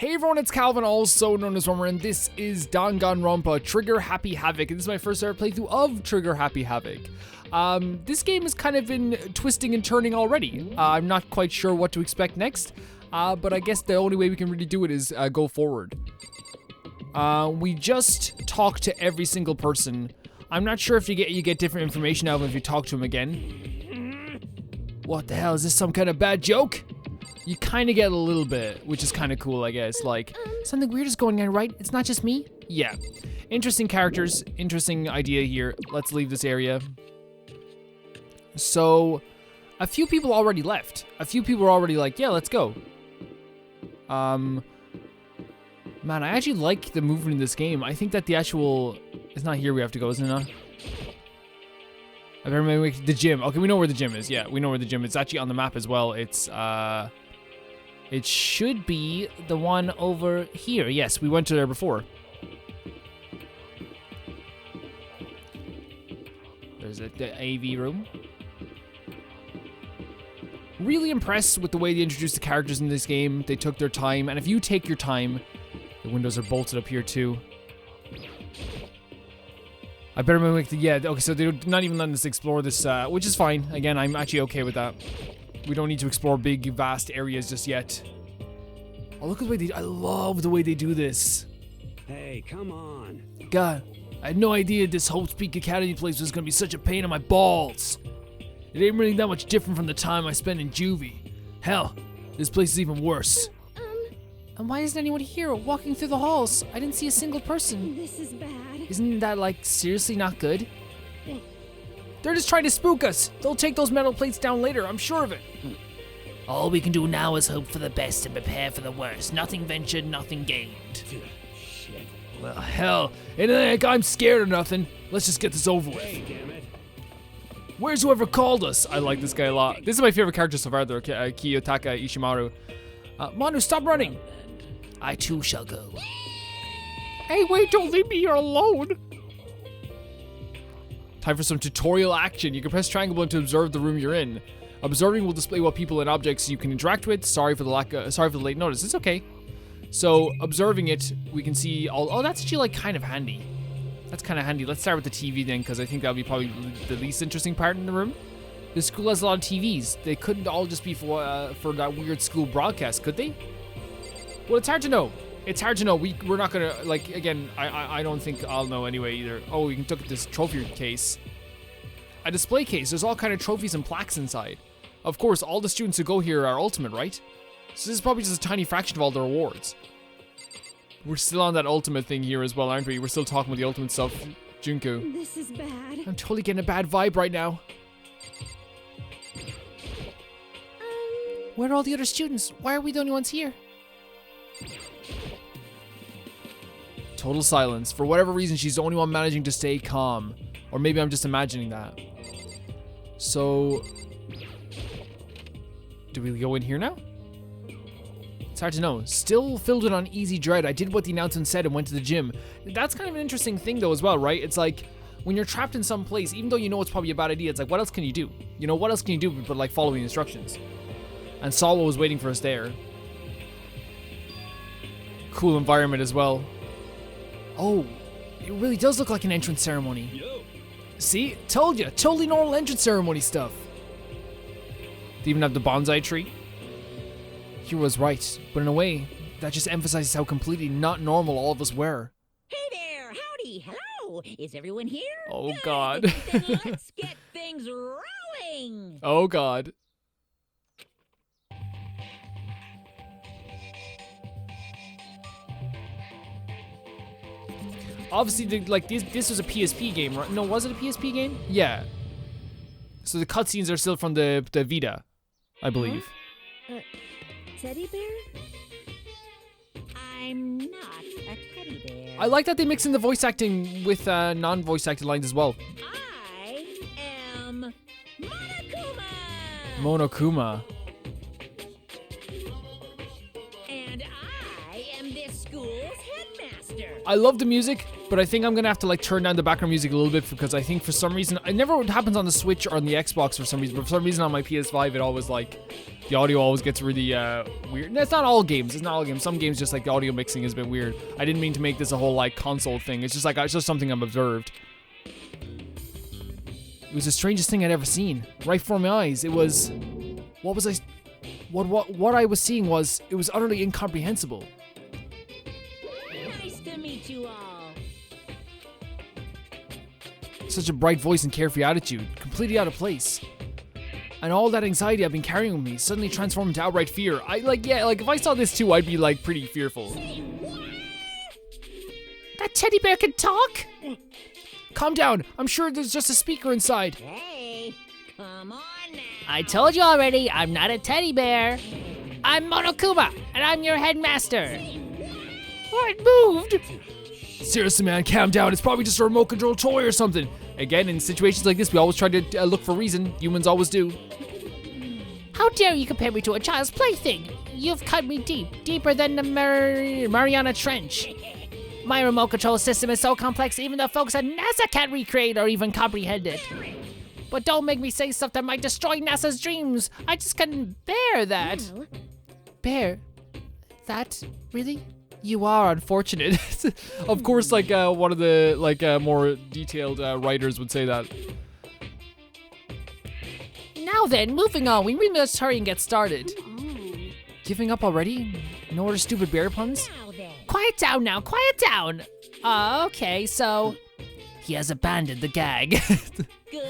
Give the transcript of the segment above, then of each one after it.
Hey everyone, it's Calvin, also known as Romer, and this is Danganronpa Trigger Happy Havoc, and this is my first ever playthrough of Trigger Happy Havoc. This game has kind of been twisting and turning already. I'm not quite sure what to expect next, but I guess the only way we can really do it is go forward. We just talk to every single person. I'm not sure if you get different information out of them if you talk to them again. What the hell, is this some kind of bad joke? You kind of get a little bit, which is kind of cool, I guess. Like, something weird is going on, right? It's not just me? Yeah. Interesting characters, interesting idea here. Let's leave this area. So, a few people already left. A few people are already like, yeah, let's go. Man, I actually like the movement in this game. I think that the actual... It's not here we have to go, isn't it not? I remember the gym. Okay, we know where the gym is. Yeah, we know where the gym is. It's actually on the map as well. It's, it should be the one over here. Yes, we went to there before. There's the AV room. Really impressed with the way they introduced the characters in this game. They took their time, and if you take your time, the windows are bolted up here too. I better make the, yeah, okay, so they're not even letting us explore this, which is fine. Again, I'm actually okay with that. We don't need to explore big, vast areas just yet. Oh, look at the way they, I love the way they do this. Hey, come on. God, I had no idea this Hope's Peak Academy place was gonna be such a pain in my balls. It ain't really that much different from the time I spent in juvie. Hell, this place is even worse. And why isn't anyone here walking through the halls? I didn't see a single person. This is bad. Isn't that, like, seriously not good? They're just trying to spook us. They'll take those metal plates down later, I'm sure of it. All we can do now is hope for the best and prepare for the worst. Nothing ventured, nothing gained. Shit. Well, hell, it ain't like I'm scared of nothing. Let's just get this over with. Hey, damn it. Where's whoever called us? I like this guy a lot. This is my favorite character so far, though, Kiyotaka Ishimaru. Manu, stop running. I too shall go. Hey, wait, don't leave me here alone. Time for some tutorial action. You can press triangle button to observe the room you're in. Observing will display what people and objects you can interact with. Sorry for the late notice. It's okay. So, observing it, we can see all... Oh, that's actually, like, kind of handy. That's kind of handy. Let's start with the TV then, because I think that'll be probably the least interesting part in the room. The school has a lot of TVs. They couldn't all just be for that weird school broadcast, could they? Well, it's hard to know. It's hard to know. We're not gonna, like, again, I don't think I'll know anyway either. Oh, we can look at this trophy case. A display case. There's all kind of trophies and plaques inside. Of course, all the students who go here are ultimate, right? So this is probably just a tiny fraction of all the rewards. We're still on that ultimate thing here as well, aren't we? We're still talking about the ultimate stuff. Junko. This is bad. I'm totally getting a bad vibe right now. Where are all the other students? Why are we the only ones here? Total silence. For whatever reason, she's the only one managing to stay calm. Or maybe I'm just imagining that. So... do we go in here now? It's hard to know. Still filled with uneasy dread, I did what the announcement said and went to the gym. That's kind of an interesting thing though as well, right? It's like, when you're trapped in some place, even though you know it's probably a bad idea, it's like, what else can you do? You know, what else can you do but like follow the instructions? And Sawa was waiting for us there. Cool environment as well. Oh, it really does look like an entrance ceremony. Yo. See? Told you. Totally normal entrance ceremony stuff. They even have the bonsai tree. Hiro was right, but in a way, that just emphasizes how completely not normal all of us were. Hey there, howdy, hello. Is everyone here? Oh, Good. God. Then let's get things rolling. Oh, God. Obviously, like, this was a PSP game, right? No, was it a PSP game? Yeah. So the cutscenes are still from the Vita, I believe. Teddy bear? I'm not a teddy bear. I like that they mix in the voice acting with non-voice acted lines as well. I am Monokuma. Monokuma. And I am this school's headmaster. I love the music, but I think I'm gonna have to like turn down the background music a little bit because I think for some reason, it never happens on the Switch or on the Xbox for some reason, but for some reason on my PS5 it always like, the audio always gets really weird. It's not all games, Some games just like the audio mixing is a bit weird. I didn't mean to make this a whole like console thing. It's just something I've observed. It was the strangest thing I'd ever seen. Right before my eyes. It was, what I was seeing was, it was utterly incomprehensible. Nice to meet you all. Such a bright voice and carefree attitude, completely out of place. And all that anxiety I've been carrying with me suddenly transformed into outright fear. If I saw this too, I'd be like pretty fearful. That teddy bear can talk? Calm down, I'm sure there's just a speaker inside. Hey, come on now. I told you already, I'm not a teddy bear. I'm Monokuma, and I'm your headmaster. Oh, it moved. Seriously, man, calm down. It's probably just a remote control toy or something. Again, in situations like this, we always try to look for reason. Humans always do. How dare you compare me to a child's plaything? You've cut me deep, deeper than the Mariana Trench. My remote control system is so complex even the folks at NASA can't recreate or even comprehend it. But don't make me say stuff that might destroy NASA's dreams. I just couldn't bear that. Well, Bear? That? Really? You are unfortunate. Of course, like one of the more detailed writers would say that. Now then, moving on. We really must hurry and get started. Giving up already? No other stupid bear puns? now then. Quiet down now, quiet down. Okay, so he has abandoned the gag. Good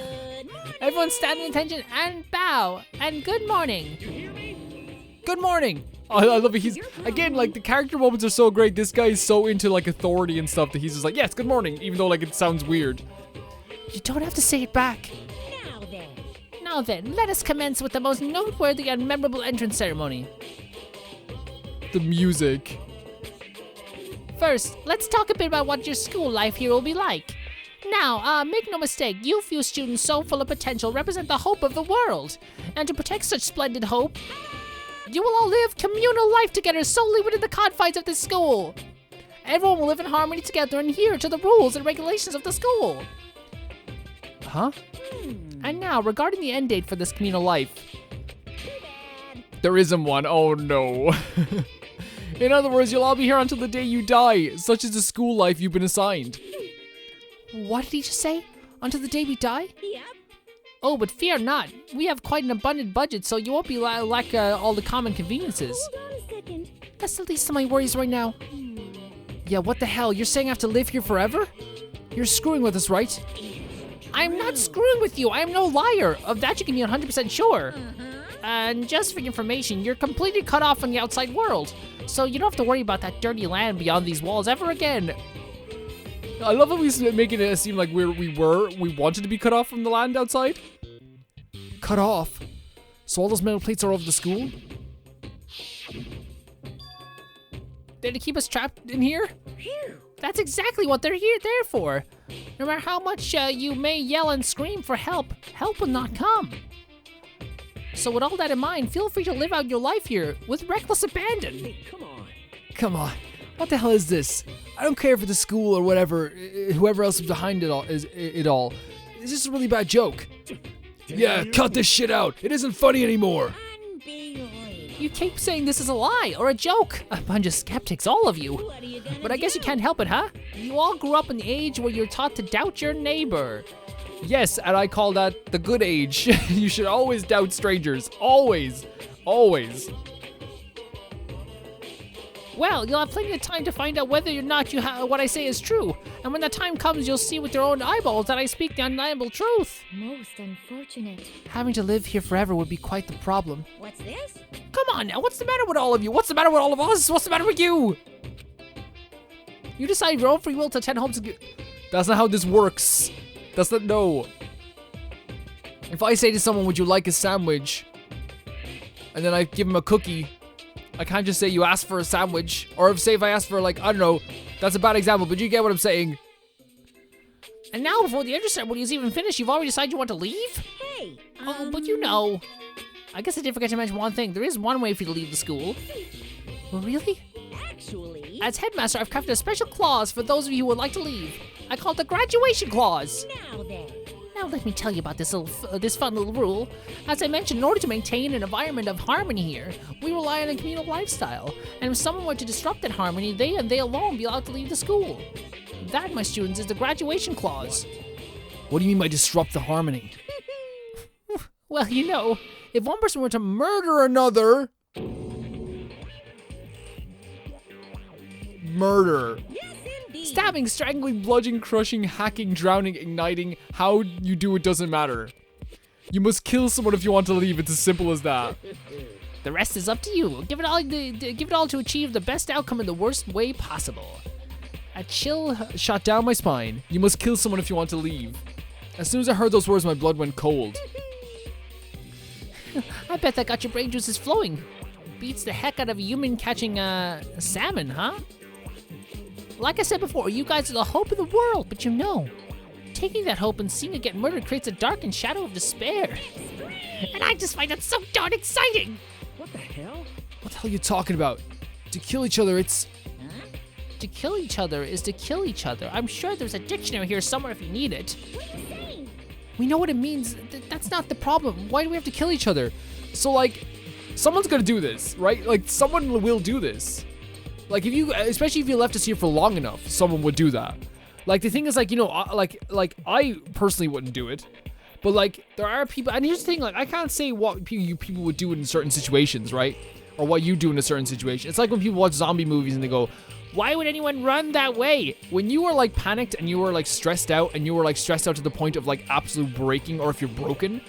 morning. Everyone stand at attention and bow. And good morning. Good morning. Oh, I love it. He's again like the character moments are so great. This guy is so into like authority and stuff that he's just like, yes, good morning, even though like it sounds weird. You don't have to say it back. Now then. Now then, let us commence with the most noteworthy and memorable entrance ceremony. The music. First, let's talk a bit about what your school life here will be like. Now, make no mistake, you few students so full of potential represent the hope of the world. And to protect such splendid hope, you will all live communal life together solely within the confines of this school. Everyone will live in harmony together and adhere to the rules and regulations of the school. Huh? And now, regarding the end date for this communal life. There isn't one. Oh no. In other words, you'll all be here until the day you die, such is the school life you've been assigned. What did he just say? Until the day we die? Yep. Oh, but fear not. We have quite an abundant budget, so you won't be lack all the common conveniences. Hold on a second. That's the least of my worries right now. Yeah, what the hell? You're saying I have to live here forever? You're screwing with us, right? I'm not screwing with you. I am no liar. Of that you can be 100% sure. And just for your information, you're completely cut off from the outside world. So you don't have to worry about that dirty land beyond these walls ever again. I love how he's making it seem like we wanted to be cut off from the land outside. Cut off? So all those metal plates are over the school? They're to keep us trapped in here? Phew. That's exactly what they're there for. No matter how much you may yell and scream for help, help will not come. So with all that in mind, feel free to live out your life here with reckless abandon. Hey, come on. Come on. What the hell is this? I don't care for the school or whatever, whoever else is behind it all. It's just a really bad joke. Yeah, cut this shit out. It isn't funny anymore. Unbelievable. You keep saying this is a lie or a joke. A bunch of skeptics, all of you. What are you gonna But I guess you do? can't help it, huh? You all grew up in the age where you're taught to doubt your neighbor. Yes, and I call that the good age. You should always doubt strangers. Always. Always. Well, you'll have plenty of time to find out whether or not what I say is true. And when the time comes, you'll see with your own eyeballs that I speak the undeniable truth. Most unfortunate. Having to live here forever would be quite the problem. What's this? Come on now, what's the matter with all of you? What's the matter with all of us? What's the matter with you? You decide your own free will to attend homes. That's not how this works. That's not, no. If I say to someone, would you like a sandwich? And then I give him a cookie. I can't just say you asked for a sandwich. Or if I ask for like, I don't know. That's a bad example, but you get what I'm saying. And now before the entrance ceremony is even finished, you've already decided you want to leave? Hey. Oh, but you know. I guess I did forget to mention one thing. There is one way for you to leave the school. Well, really? Actually, As headmaster, I've crafted a special clause for those of you who would like to leave. I call it the graduation clause. now then. Now let me tell you about this this fun little rule. As I mentioned, in order to maintain an environment of harmony here, we rely on a communal lifestyle. And if someone were to disrupt that harmony, they and they alone be allowed to leave the school. That, my students, is the graduation clause. What do you mean by disrupt the harmony? Well, you know, if one person were to Murder another. Murder. Yes, indeed. Stabbing, strangling, bludgeoning, crushing, hacking, drowning, igniting. How you do it doesn't matter. You must kill someone if you want to leave. It's as simple as that. the rest is up to you. Give it all to achieve the best outcome in the worst way possible. A chill Shot down my spine. You must kill someone if you want to leave. As soon as I heard those words, my blood went cold. I bet that got your brain juices flowing. Beats the heck out of a human catching salmon, huh? Like I said before, you guys are the hope of the world, but you know, taking that hope and seeing it get murdered creates a darkened shadow of despair. And I just find that so darn exciting! What the hell? What the hell are you talking about? To kill each other, it's... To kill each other is to kill each other. I'm sure there's a dictionary here somewhere if you need it. What are you saying? We know what it means. That's not the problem. Why do we have to kill each other? So, like, someone's gonna do this, right? Like, someone will do this. Like, if you, especially if you left us here for long enough, someone would do that. Like, the thing is, like, you know, like I personally wouldn't do it. But, like, there are people, and here's the thing, like, I can't say what people would do in certain situations, right? Or what you do in a certain situation. It's like when people watch zombie movies and they go, why would anyone run that way? When you are like panicked and you are like stressed out and you are like stressed out to the point of like absolute breaking, or if you're broken,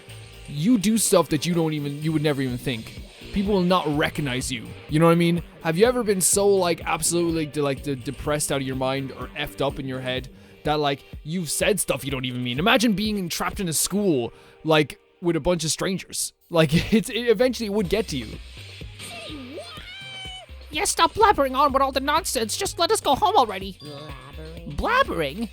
you do stuff that you would never even think. People will not recognize you. You know what I mean? Have you ever been so like absolutely depressed out of your mind or effed up in your head that like you've said stuff you don't even mean? Imagine being trapped in a school like with a bunch of strangers. Like it eventually would get to you. Yeah, stop blabbering on with all the nonsense. Just let us go home already. Blabbering. Blabbering?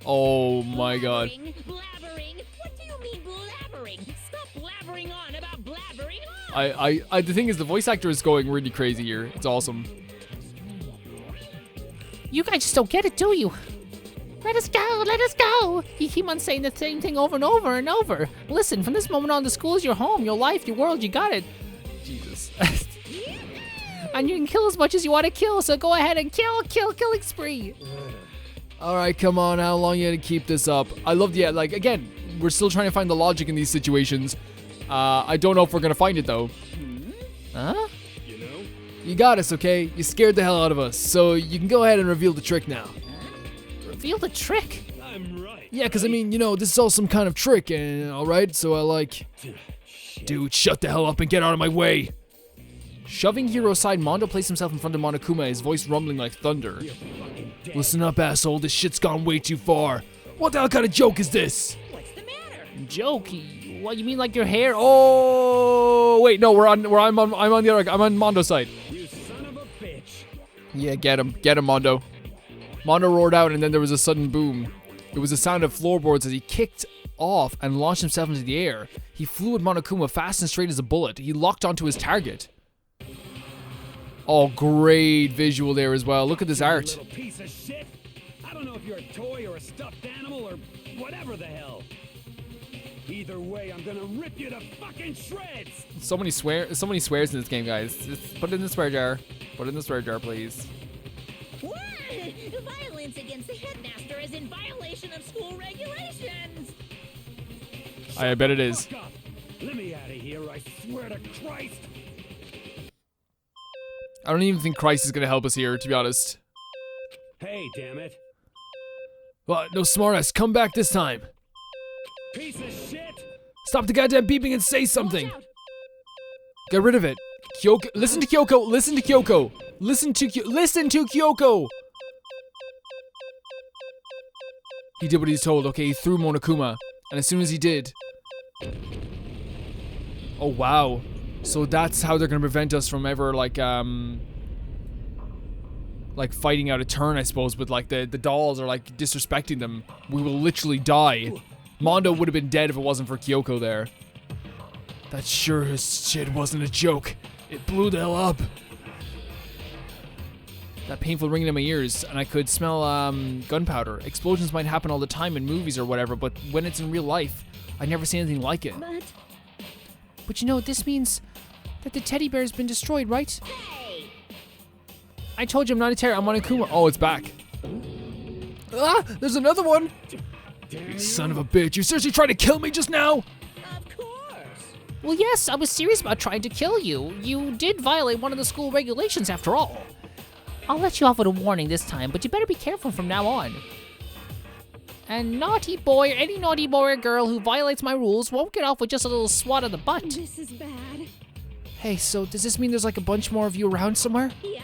Oh my god. Blabbering? What do you mean blabbering? Stop blabbering on about blabbering on! I the thing is, the voice actor is going really crazy here. It's awesome. You guys just don't get it, do you? Let us go, let us go. You keep on saying the same thing over and over and over. Listen, from this moment on, the school is your home, your life, your world, you got it. Jesus. And you can kill as much as you want to kill, so go ahead and killing spree. All right, come on. How long you gonna keep this up? I love the, like, again, we're still trying to find the logic in these situations. I don't know if we're gonna find it though. Huh? You know? You got us, okay? You scared the hell out of us, so you can go ahead and reveal the trick now. Reveal the trick? I'm right. Yeah, because I mean, you know, this is all some kind of trick, and all right, so I like... Dude, shut the hell up and get out of my way. Shoving Hero aside, Mondo placed himself in front of Monokuma, his voice rumbling like thunder. Listen up, asshole, this shit's gone way too far. What the hell kind of joke is this? What's the matter? Joke? What, you mean like your hair? Oh, wait, no, I'm on the other, I'm on Mondo's side. You son of a bitch. Yeah, get him, Mondo. Mondo roared out, and then there was a sudden boom. It was the sound of floorboards as he kicked off and launched himself into the air. He flew at Monokuma fast and straight as a bullet. He locked onto his target. Oh, great visual there as well. Look at this art. Little piece of shit. I don't know if you're a toy or a stuffed animal or whatever the hell. Either way, I'm gonna rip you to fucking shreds. So many swears in this game, guys. Just put it in the swear jar. Put it in the swear jar, please. What? Violence against the headmaster is in violation of school regulations! I bet it is. Fuck up. Let me out of here, I swear to Christ. I don't even think Christ is gonna help us here, to be honest. Hey, damn it. What? No smartass. Come back this time. Piece of shit. Stop the goddamn beeping and say something. Watch out. Get rid of it. Kyoko. Listen to Kyoko. Listen to Kyoko. Listen to Kyoko. He did what he's told. Okay, he threw Monokuma, and as soon as he did. Oh wow. So that's how they're gonna prevent us from ever like fighting out a turn, I suppose, with like the dolls or like disrespecting them. We will literally die. Mondo would have been dead if it wasn't for Kyoko there. That sure as shit wasn't a joke. It blew the hell up. that painful ringing in my ears, and I could smell gunpowder. Explosions might happen all the time in movies or whatever, but when it's in real life, I never see anything like it. But you know, this means that the teddy bear's been destroyed, right? Hey! I told you I'm not a terror. I'm MONOKUMA. Oh, it's back. Ah, there's another one. You son of a bitch. You seriously tried to kill me just now? Of course! Well, yes, I was serious about trying to kill you. You did violate one of the school regulations after all. I'll let you off with a warning this time, but you better be careful from now on. And naughty boy, or any naughty boy or girl who violates my rules won't get off with just a little swat on the butt. This is bad. Hey, so does this mean there's like a bunch more of you around somewhere? Yep.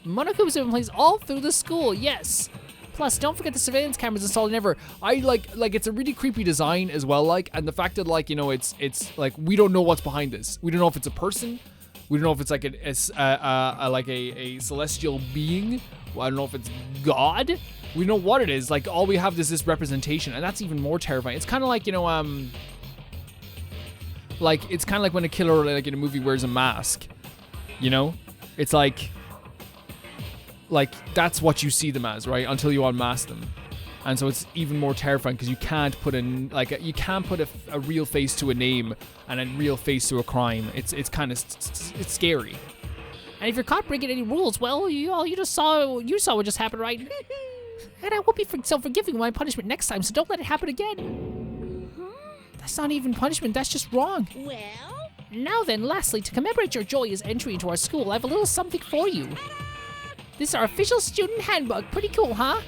Monokuma's in place all through the school, yes. Plus, don't forget the surveillance cameras installed in ever. I like it's a really creepy design as well, like, and the fact that like, you know, it's like we don't know what's behind this. We don't know if it's a person. We don't know if it's like a celestial being. I don't know if it's God. We know what it is. Like, all we have is this representation, and that's even more terrifying. It's kind of like, you know, like, it's kind of like when a killer, like in a movie, wears a mask. You know, it's like that's what you see them as, right? Until you unmask them, and so it's even more terrifying because you can't put you can't put a real face to a name and a real face to a crime. It's kind of it's scary. And if you're caught breaking any rules, well, you saw what just happened, right? And I won't be so forgiving with my punishment next time, so don't let it happen again. That's not even punishment, that's just wrong. Well? Now then, lastly, to commemorate your joyous entry into our school, I have a little something for you. This is our official student handbook. Pretty cool, huh?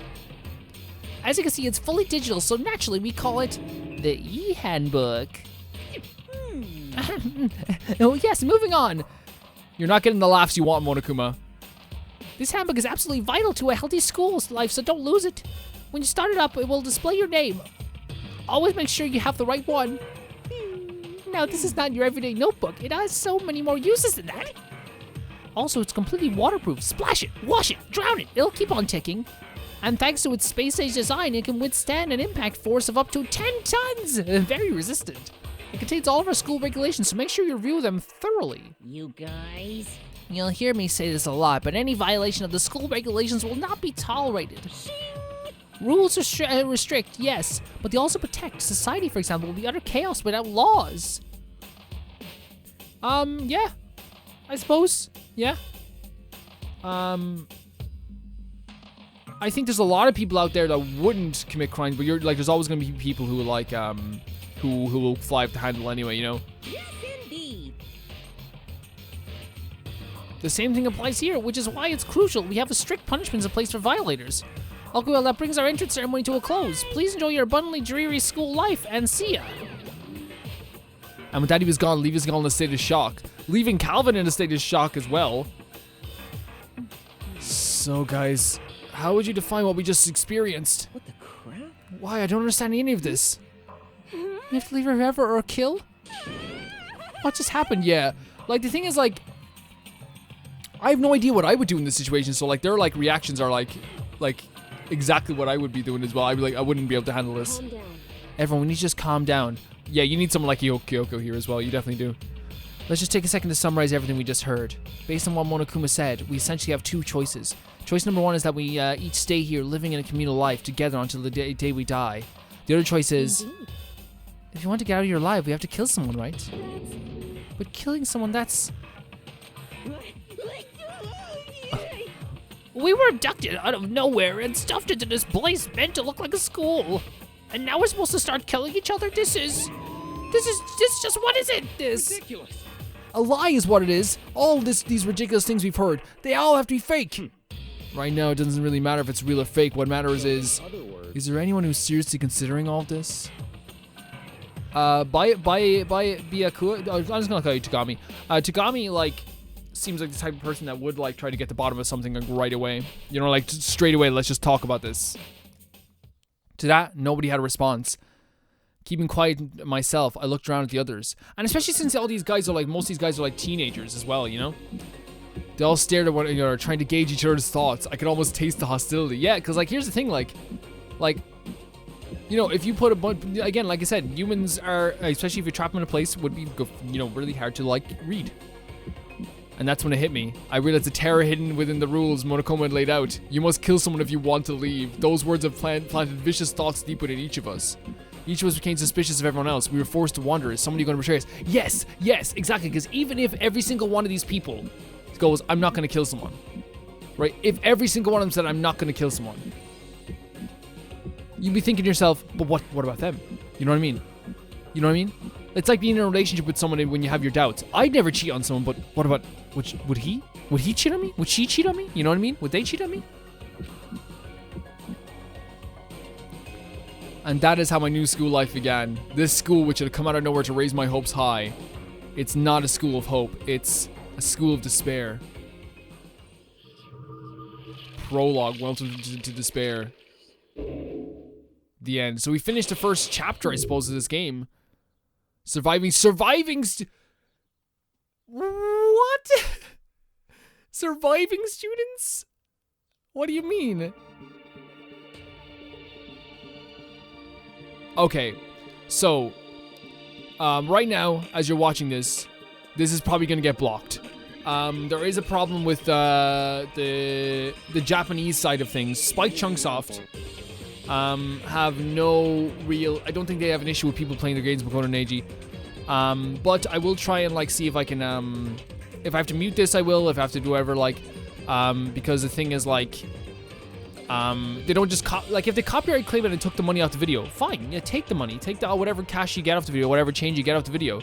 As you can see, it's fully digital, so naturally we call it the e-handbook. Oh yes, moving on. You're not getting the laughs you want, Monokuma. This handbook is absolutely vital to a healthy school's life, so don't lose it. When you start it up, it will display your name. Always make sure you have the right one. Now, this is not your everyday notebook. It has so many more uses than that. Also, it's completely waterproof. Splash it, wash it, drown it. It'll keep on ticking. And thanks to its space-age design, it can withstand an impact force of up to 10 tons. Very resistant. It contains all of our school regulations, so make sure you review them thoroughly. You guys? You'll hear me say this a lot, but any violation of the school regulations will not be tolerated. Rules restrict, yes, but they also protect. Society, for example, will be utter chaos without laws. Yeah. I suppose. Yeah. I think there's a lot of people out there that wouldn't commit crimes, but you're like, there's always gonna be people who like, who will fly off the handle anyway, you know? Yes, indeed. The same thing applies here, which is why it's crucial we have a strict punishments in place for violators. Okay, well, that brings our entrance ceremony to a close. Please enjoy your abundantly dreary school life, and see ya. And with that, he was gone, leaving us all in a state of shock. Leaving Calvin in a state of shock as well. So, guys, how would you define what we just experienced? What the crap? Why? I don't understand any of this. You have to leave her forever or kill? What just happened? Yeah. Like, the thing is, like, I have no idea what I would do in this situation, so, like, their, like, reactions are, like, exactly what I would be doing as well. I'd be like, I wouldn't be able to handle this. Calm down. Everyone, we need to just calm down. Yeah, you need someone like Kyoko here as well. You definitely do. Let's just take a second to summarize everything we just heard. Based on what Monokuma said, we essentially have two choices. Choice number one is that we each stay here living in a communal life together until the day we die. The other choice is, if you want to get out of your life, we have to kill someone, right? But killing someone, that's... We were abducted out of nowhere and stuffed into this place meant to look like a school. And now we're supposed to start killing each other? This is just, what is it? This? Ridiculous. A lie is what it is. All these ridiculous things we've heard, they all have to be fake. Right now, it doesn't really matter if it's real or fake. What matters is there anyone who's seriously considering all of this? Byaku, I'm just gonna call you Tagami. Tagami, like, seems like the type of person that would, like, try to get to the bottom of something, like, right away. You know, like, straight away, let's just talk about this. To that, nobody had a response. Keeping quiet myself, I looked around at the others. And especially since all these guys are, like, most of these guys are, like, teenagers as well, you know? They all stared at one another, trying to gauge each other's thoughts. I could almost taste the hostility. Yeah, because, like, here's the thing, like, you know, if you put a bunch, again, like I said, humans are, especially if you trap them in a place, would be, you know, really hard to, like, read. And that's when it hit me. I realized the terror hidden within the rules Monokuma had laid out. You must kill someone if you want to leave. Those words have planted vicious thoughts deep within each of us. Each of us became suspicious of everyone else. We were forced to wander. Is somebody going to betray us? Yes, yes, exactly. Because even if every single one of these people goes, I'm not going to kill someone. Right? If every single one of them said, I'm not going to kill someone. You'd be thinking to yourself, but what about them? You know what I mean? You know what I mean? It's like being in a relationship with someone when you have your doubts. I'd never cheat on someone, but what about, would he? Would he cheat on me? Would she cheat on me? You know what I mean? Would they cheat on me? And that is how my new school life began. This school, which had come out of nowhere to raise my hopes high. It's not a school of hope. It's a school of despair. Prologue, Welcome to Despair. The end. So we finished the first chapter, I suppose, of this game. Surviving what? Surviving students? What do you mean? Okay, so right now, as you're watching this is probably gonna get blocked. There is a problem with the Japanese side of things. Spike Chunsoft have no real. I don't think they have an issue with people playing their games with Makoto Neji. But I will try and like see if I can. If I have to mute this, I will. If I have to do whatever, like, because the thing is like. They don't just like if they copyright claim it and took the money off the video, fine, yeah, take the money, take the whatever cash you get off the video, whatever change you get off the video.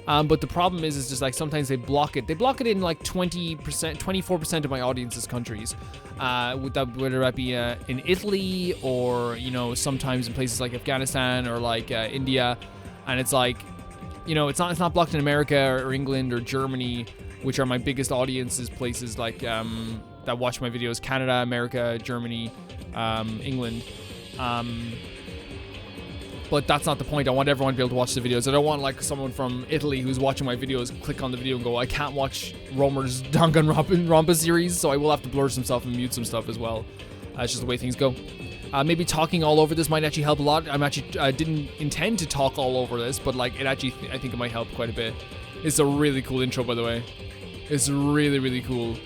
But the problem is just like sometimes they block it. They block it in like 20%, 24% of my audience's countries. Whether that be in Italy or sometimes in places like Afghanistan or like India, and it's like it's not blocked in America or England or Germany, which are my biggest audiences places like that watch my videos. Canada, America, Germany, England. But that's not the point. I want everyone to be able to watch the videos. I don't want like someone from Italy who's watching my videos click on the video and go, I can't watch Romer's Danganronpa series, so I will have to blur some stuff and mute some stuff as well. That's just the way things go. Maybe talking all over this might actually help a lot. I didn't intend to talk all over this, but like it actually, I think it might help quite a bit. It's a really cool intro, by the way. It's really, really cool.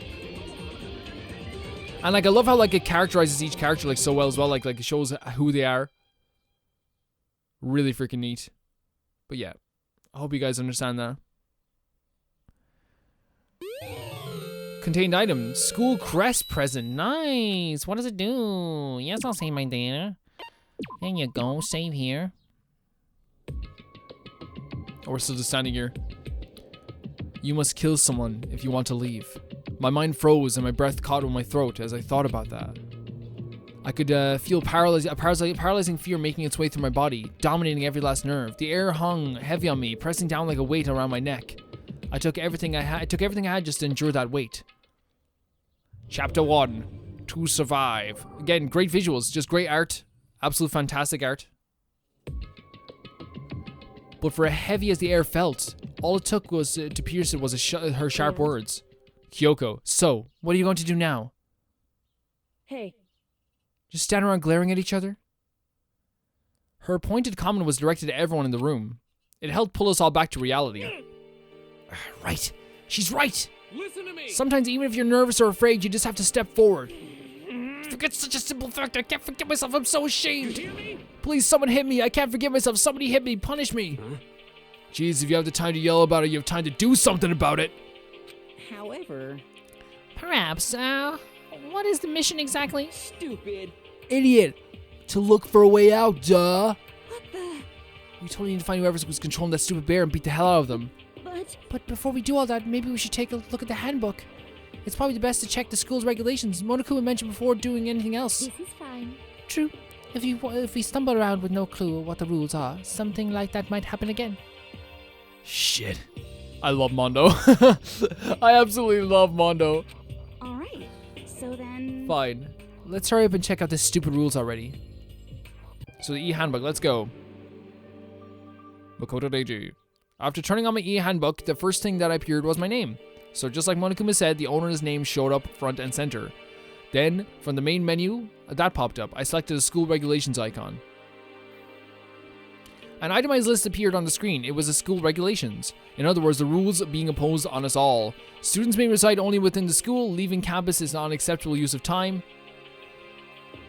And like I love how like it characterizes each character like so well as well. Like it shows who they are. Really freaking neat. But yeah, I hope you guys understand that. Contained item, school crest present. Nice. What does it do? Yes, I'll save my data. There you go. Save here. Oh, we're still just standing here. You must kill someone if you want to leave. My mind froze and my breath caught in my throat as I thought about that. I could feel paralyzing fear making its way through my body, dominating every last nerve. The air hung heavy on me, pressing down like a weight around my neck. I took everything I had just to endure that weight. Chapter 1. To survive. Again, great visuals, just great art. Absolute fantastic art. But for as heavy as the air felt, all it took was to pierce it was her sharp words. Kyoko, so, what are you going to do now? Hey. Just stand around glaring at each other? Her pointed comment was directed at everyone in the room. It helped pull us all back to reality. Right. She's right. Listen to me. Sometimes even if you're nervous or afraid, you just have to step forward. Forget such a simple fact. I can't forgive myself. I'm so ashamed. Please, someone hit me. I can't forgive myself. Somebody hit me. Punish me. Huh? Jeez, if you have the time to yell about it, you have time to do something about it. However... Perhaps, what is the mission exactly? Stupid. Idiot. To look for a way out, duh. What the... We totally need to find whoever was controlling that stupid bear and beat the hell out of them. But before we do all that, maybe we should take a look at the handbook. It's probably the best to check the school's regulations. Monokuma mentioned before doing anything else. This is fine. True. If we stumble around with no clue what the rules are, something like that might happen again. Shit. I love Mondo. I absolutely love Mondo. Alright, so then... Fine. Let's hurry up and check out the stupid rules already. So the e-handbook, let's go. Makoto Neji. After turning on my e-handbook, the first thing that appeared was my name. So just like Monokuma said, the owner's name showed up front and center. Then, from the main menu, that popped up. I selected a school regulations icon. An itemized list appeared on the screen. It was the school regulations. In other words, the rules being imposed on us all. Students may reside only within the school. Leaving campus is not an acceptable use of time.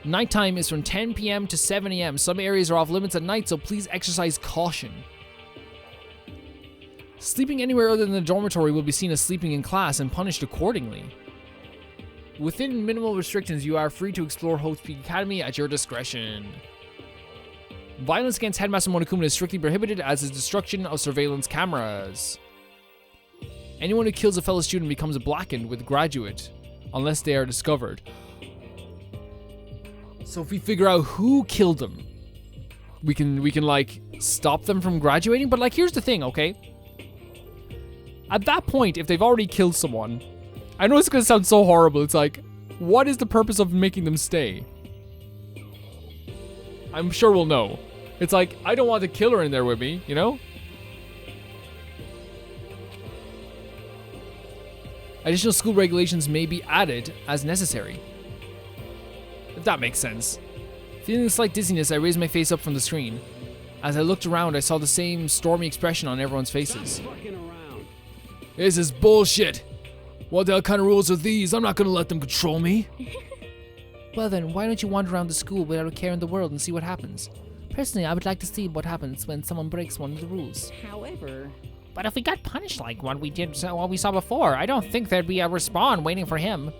Nighttime is from 10 p.m. to 7 a.m. Some areas are off limits at night, so please exercise caution. Sleeping anywhere other than the dormitory will be seen as sleeping in class and punished accordingly. Within minimal restrictions, you are free to explore Hope Peak Academy at your discretion. Violence against Headmaster Monokuma is strictly prohibited, as is destruction of surveillance cameras. Anyone who kills a fellow student becomes blackened with graduate, unless they are discovered. So if we figure out who killed them, we can like stop them from graduating. But like, here's the thing, okay? At that point, if they've already killed someone, I know it's gonna sound so horrible. It's like, what is the purpose of making them stay? I'm sure we'll know. It's like, I don't want the killer in there with me, you know? Additional school regulations may be added as necessary. If that makes sense. Feeling a slight dizziness, I raised my face up from the screen. As I looked around, I saw the same stormy expression on everyone's faces. Stop fucking around. This is bullshit. What the hell kind of rules are these? I'm not gonna let them control me. Well then, why don't you wander around the school without a care in the world and see what happens? Personally, I would like to see what happens when someone breaks one of the rules. However, But if we got punished like what we saw before, I don't think there'd be a respawn waiting for him.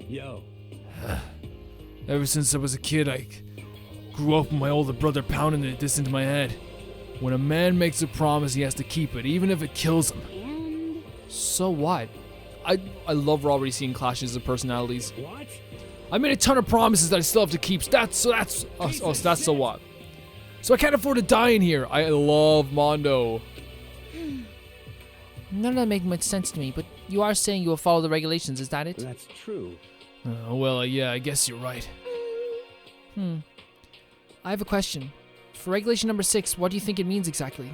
Yo, Ever since I was a kid, I grew up with my older brother pounding this into my head. When a man makes a promise, he has to keep it, even if it kills him. and So what? I love we're already seeing clashes of personalities. what? I made a ton of promises that I still have to keep. So that's so what? So I can't afford to die in here. I love Mondo. None of that makes much sense to me, but you are saying you will follow the regulations, is that it? That's true. Well, yeah, I guess you're right. I have a question. For regulation number 6, what do you think it means exactly?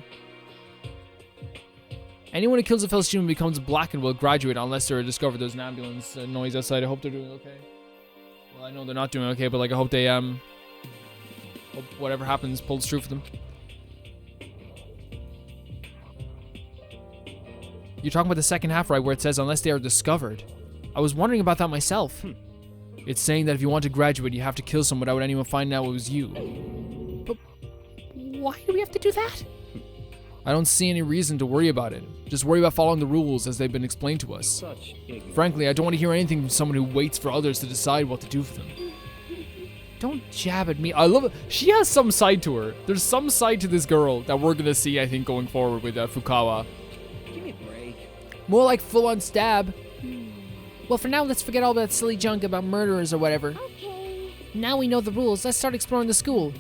Anyone who kills a fellow student becomes black and will graduate unless they're discovered. There's an ambulance noise outside. I hope they're doing okay. Well, I know they're not doing okay, but like I hope they hope whatever happens pulls through for them. You're talking about the second half, right, where it says unless they are discovered. I was wondering about that myself. It's saying that if you want to graduate, you have to kill someone without anyone finding out it was you. But why do we have to do that? I don't see any reason to worry about it. Just worry about following the rules as they've been explained to us. Such ignorance. Frankly, I don't want to hear anything from someone who waits for others to decide what to do for them. Don't jab at me. I love it. She has some side to her. There's some side to this girl that we're going to see, I think, going forward with Fukawa. give me a break. More like full-on stab. Well, for now, let's forget all that silly junk about murderers or whatever. Okay. Now we know the rules. Let's start exploring the school.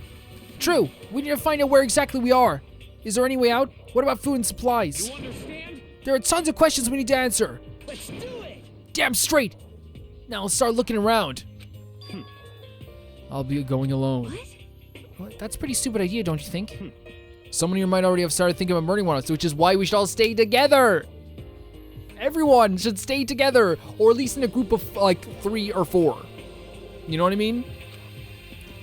True. We need to find out where exactly we are. Is there any way out? What about food and supplies? You understand? There are tons of questions we need to answer. Let's do it. Damn straight. Now let's start looking around. I'll be going alone. What? That's a pretty stupid idea, don't you think? Someone here might already have started thinking about murdering one of us, which is why we should all stay together. Everyone should stay together, or at least in a group of like 3 or 4. You know what I mean?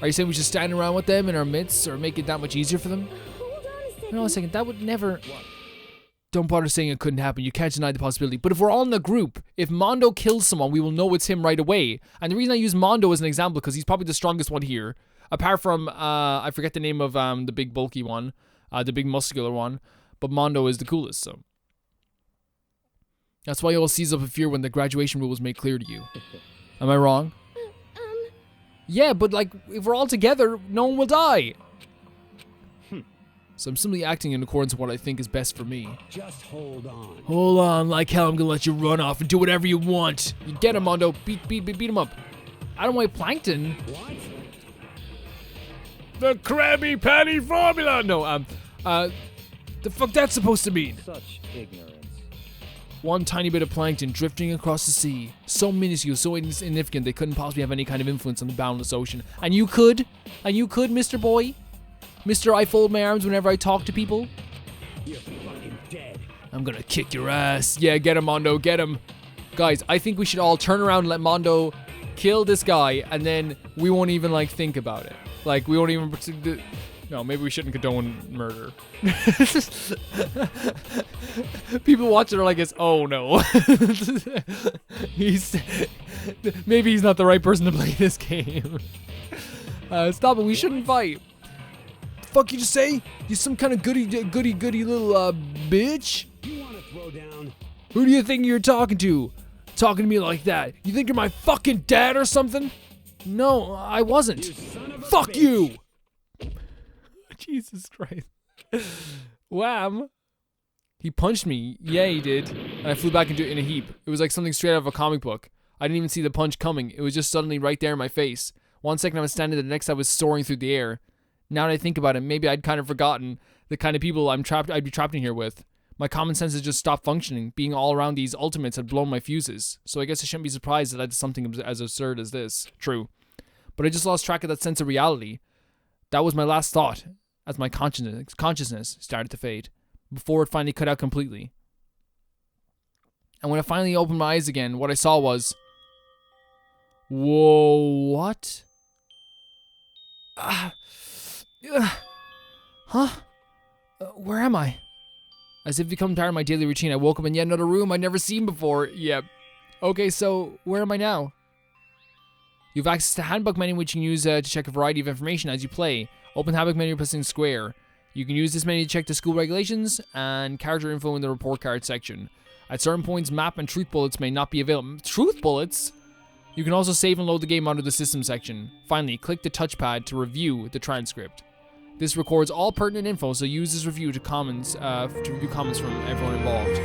Are you saying we should stand around with them in our midst, or make it that much easier for them? Hold on a second. No, a second. That would never. Don't bother saying it couldn't happen. You can't deny the possibility. But if we're all in a group, if Mondo kills someone, we will know it's him right away. And the reason I use Mondo as an example, because he's probably the strongest one here. Apart from, I forget the name of the big bulky one, the big muscular one. But Mondo is the coolest, so. That's why you'll seize up in fear when the graduation rule was made clear to you. Am I wrong? Yeah, but like, if we're all together, no one will die. So I'm simply acting in accordance with what I think is best for me. Just hold on. Hold on, like hell I'm gonna let you run off and do whatever you want. You get him, Mondo. Beat him up. I don't want plankton. What? The Krabby Patty formula! No, the fuck that's supposed to mean? Such ignorance. One tiny bit of plankton drifting across the sea. So minuscule, so insignificant, they couldn't possibly have any kind of influence on the boundless ocean. And you could, Mr. Boy? Mr. I fold my arms whenever I talk to people? You're fucking dead. I'm gonna kick your ass. Yeah, get him, Mondo, get him. Guys, I think we should all turn around and let Mondo kill this guy, and then we won't even, like, think about it. Like, we won't even... No, maybe we shouldn't condone murder. People watch it are like, oh no. Maybe he's not the right person to play this game. Stop it, we shouldn't fight. Fuck you just say? You some kind of goody little bitch? You want to throw down? Who do you think you're talking to? Talking to me like that? You think you're my fucking dad or something? No, I wasn't. You son of a Fuck bitch. you! Jesus Christ. Wham! He punched me. Yeah, he did. And I flew back in a heap. It was like something straight out of a comic book. I didn't even see the punch coming. It was just suddenly right there in my face. 1 second I was standing there, the next I was soaring through the air. Now that I think about it, maybe I'd kind of forgotten the kind of people I'd be trapped in here with. My common sense has just stopped functioning. Being all around these ultimates had blown my fuses. So I guess I shouldn't be surprised that I did something as absurd as this. True. But I just lost track of that sense of reality. That was my last thought as my consciousness started to fade, before it finally cut out completely. And when I finally opened my eyes again, what I saw was... Whoa, what? Where am I? As if become tired of my daily routine, I woke up in yet another room I'd never seen before. Yep. Okay, so where am I now? You have access to handbook menu, which you can use to check a variety of information as you play. Open handbook menu pressing square. You can use this menu to check the school regulations and character info in the report card section. At certain points, map and truth bullets may not be available. Truth bullets? You can also save and load the game under the system section. Finally, click the touchpad to review the transcript. This records all pertinent info, so use this review to review comments from everyone involved.